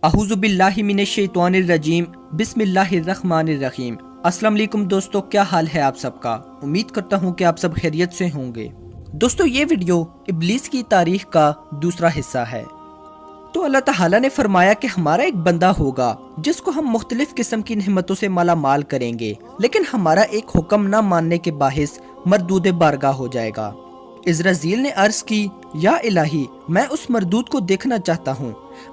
अऊज़ु बिल्लाहि मिनश्शैतानिर्रजीम बिस्मिल्लाहिर्रहमानिर्रहीम। अस्सलाम वालेकुम दोस्तों, क्या हाल है आप सबका। उम्मीद करता हूँ कि आप सब खैरियत से होंगे। दोस्तों, ये वीडियो इब्लीस की तारीख का दूसरा हिस्सा है। तो अल्लाह ताला ने फरमाया कि हमारा एक बंदा होगा जिसको हम मुख्तलिफ किस्म की नेमतों से माला माल करेंगे, लेकिन हमारा एक हुक्म न मानने के बाहिस मरदूद बारगाह हो जाएगा। इज़राज़ील ने अर्ज की, या इलाही, मैं उस मरदूद को देखना चाहता हूँ।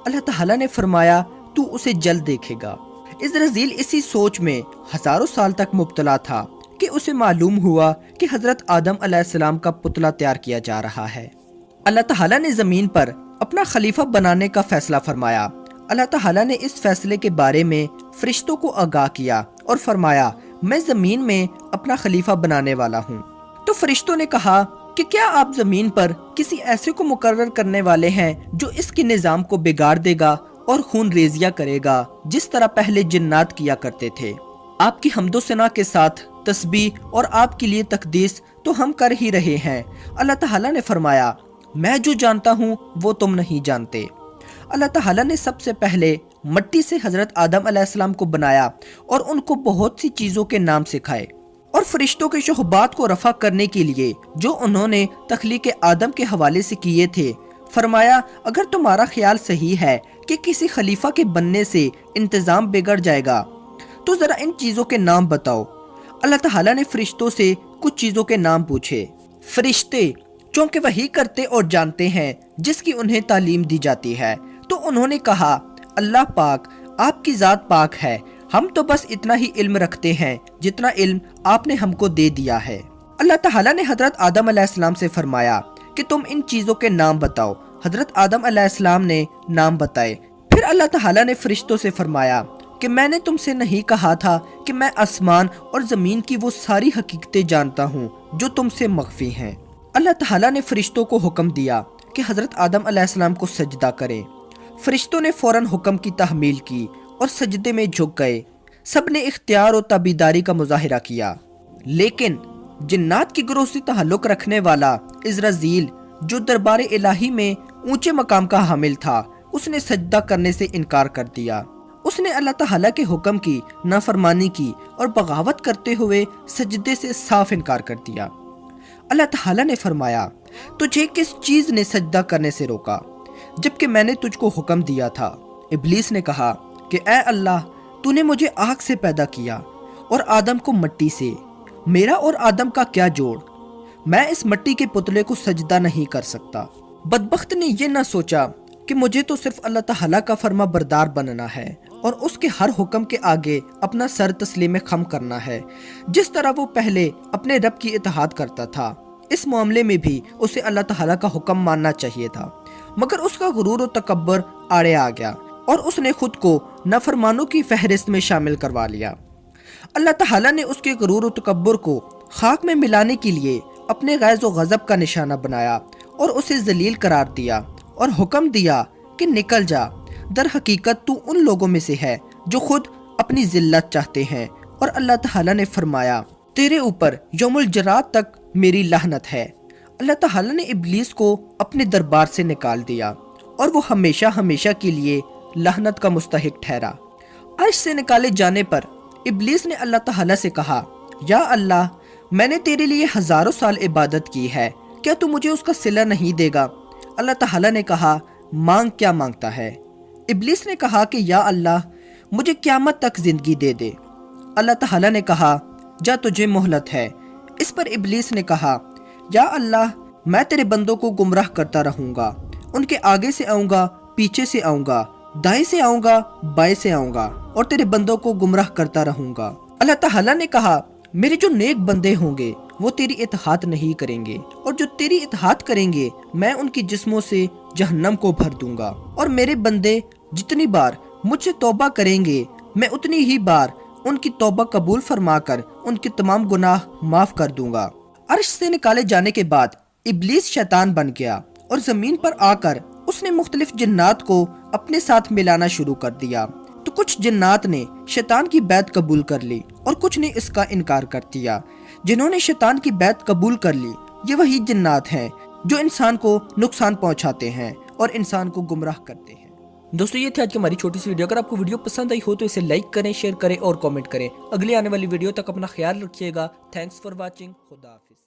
अल्लाह ताला ने फरमाया, तू उसे जल्द देखेगा। इज़राज़ील इसी सोच में हजारों साल तक मुब्तला था कि उसे मालूम हुआ कि हजरत आदम अलैहिस्सलाम का पुतला तैयार किया जा रहा है। अल्लाह ताला ने जमीन पर अपना खलीफा बनाने का फैसला फरमाया। अल्लाह ताला ने इस फैसले के बारे में फरिश्तों को आगाह किया और फरमाया, मैं जमीन में अपना खलीफा बनाने वाला हूँ। तो फरिश्तों ने कहा कि क्या आप जमीन पर किसी ऐसे को मुकर्रर करने वाले हैं जो इसके निज़ाम को बिगाड़ देगा और खून रेजिया करेगा, जिस तरह पहले जिन्नात किया करते थे। आपकी हम्दो सना के साथ तस्बीह और आपके लिए तकदीस तो हम कर ही रहे हैं। अल्लाह ताला ने फरमाया, मैं जो जानता हूँ वो तुम नहीं जानते। अल्लाह ताला ने सबसे पहले मट्टी से हजरत आदम अलैहिस्सलाम को बनाया और उनको बहुत सी चीज़ों के नाम सिखाए और फरिश्तों के शोहबात को रफा करने के लिए जो उन्होंने तख्लीक आदम के हवाले से किए थे, फरमाया, अगर तुम्हारा ख्याल सही है कि किसी खलीफा के बनने से इंतज़ाम बिगड़ जाएगा तो ज़रा इन चीज़ों के नाम बताओ। अल्लाह ताला ने फरिश्तों से कुछ चीज़ों के नाम पूछे। फरिश्ते चूँकि वही करते और जानते हैं जिसकी उन्हें तालीम दी जाती है, तो उन्होंने कहा, अल्लाह पाक, आपकी ज़ात पाक है, हम तो बस इतना ही इल्म रखते हैं जितना इल्म आपने हमको दे दिया है। अल्लाह ताला ने हजरत आदम अलैहिस्सलाम से फरमाया कि तुम इन चीज़ों के नाम बताओ। हजरत आदम अलैहिस्सलाम ने नाम बताए। फिर अल्लाह ताला ने फरिश्तों से फरमाया कि मैंने तुमसे नहीं कहा था कि मैं आसमान और ज़मीन की वो सारी हकीकतें जानता हूँ जो तुमसे मख्फी हैं। अल्लाह ताला ने फरिश्तों को हुक्म दिया कि हजरत आदम अलैहिस्सलाम को सजदा करें। फरिश्तों ने फौरन हुक्म की तहमील की और सजदे में झुक गए। सब ने इख्तियार और ताबीदारी का मुजाहिरा किया, लेकिन जिन्नात की ग्रोह से ताल्लुक रखने वाला इज़राज़ील, जो दरबार इलाही में ऊंचे मकाम का हामिल था, उसने सजदा करने से इनकार कर दिया। उसने अल्लाह ताला के हुक्म की नाफरमानी की और बगावत करते हुए सजदे से साफ इनकार कर दिया। अल्लाह ताला ने फरमाया, तुझे किस चीज़ ने सजदा करने से रोका जबकि मैंने तुझको हुक्म दिया था। इब्लीस ने कहा कि ऐ अल्लाह, तूने मुझे आग से पैदा किया और आदम को मिट्टी से, मेरा और आदम का क्या जोड़, मैं इस मिट्टी के पुतले को सजदा नहीं कर सकता। बदबख्त ने यह ना सोचा कि मुझे तो सिर्फ अल्लाह ताला का फर्मा बरदार बनना है और उसके हर हुक्म के आगे अपना सर तस्लीम खम करना है, जिस तरह वो पहले अपने रब की इत्तेहाद करता था। इस मामले में भी उसे अल्लाह ताला का हुक्म मानना चाहिए था, मगर उसका गुरूर और तकब्बर आड़े आ गया और उसने खुद को नाफरमानों की फहरिस्त में शामिल करवा लिया। अल्लाह ताला ने उसके गुरूर और तकब्बर को खाक में मिलाने के लिए अपने गैज़ व गज़ब का निशाना बनाया और उसे जलील करार दिया और हुक्म दिया कि निकल जा, दर हकीकत तू उन लोगों में से है जो खुद अपनी जिल्लत चाहते हैं। और अल्लाह ताला ने फरमाया, तेरे ऊपर यौमुल जरात तक मेरी लानत है। अल्लाह ताला ने इब्लीस को अपने दरबार से निकाल दिया और वो हमेशा हमेशा के लिए लानत का मुस्तहिक ठहरा। अर्श से निकाले जाने पर इब्लीस ने अल्लाह ताला से कहा, या अल्लाह, मैंने तेरे लिए हजारों साल इबादत की है, क्या तू मुझे उसका सिला नहीं देगा। अल्लाह ताला ने कहा, मांग, क्या मांगता है। इब्लीस ने कहा कि या अल्लाह, मुझे क़यामत तक जिंदगी दे दे। अल्लाह ताला ने कहा, जा, तुझे मोहलत है। इस पर इब्लीस ने कहा, या अल्लाह, मैं तेरे बंदों को गुमराह करता रहूंगा, उनके आगे से आऊंगा, पीछे से आऊंगा, दाएं से आऊंगा, बाएं से आऊंगा और तेरे बंदों को गुमराह करता रहूंगा। अल्लाह ताला ने कहा, मेरे जो नेक बंदे होंगे वो तेरी इत्तेहाद नहीं करेंगे और जो तेरी इत्तेहाद करेंगे मैं उनकी जिस्मों से जहन्नम को भर दूंगा, और मेरे बंदे जितनी बार मुझसे तौबा करेंगे मैं उतनी ही बार उनकी तौबा कबूल फरमाकर उनके तमाम गुनाह माफ कर दूंगा। अर्श से निकाले जाने के बाद इब्लीस शैतान बन गया और जमीन पर आकर उसने मुख्तलिफ जिन्नात को अपने साथ मिलाना शुरू कर दिया। तो कुछ जिन्नात ने शैतान की बैत कबूल कर ली और कुछ ने इसका इनकार कर दिया। जिन्होंने शैतान की बैत कबूल कर ली, ये वही जिन्नात हैं जो इंसान को नुकसान पहुंचाते हैं और इंसान को गुमराह करते हैं। दोस्तों ये थी आज की हमारी छोटी सी वीडियो। अगर आपको वीडियो पसंद आई हो तो इसे लाइक करें, शेयर करें और कमेंट करें। अगली आने वाली वीडियो तक अपना ख्याल रखिएगा। Thanks for watching. खुदा हाफिज।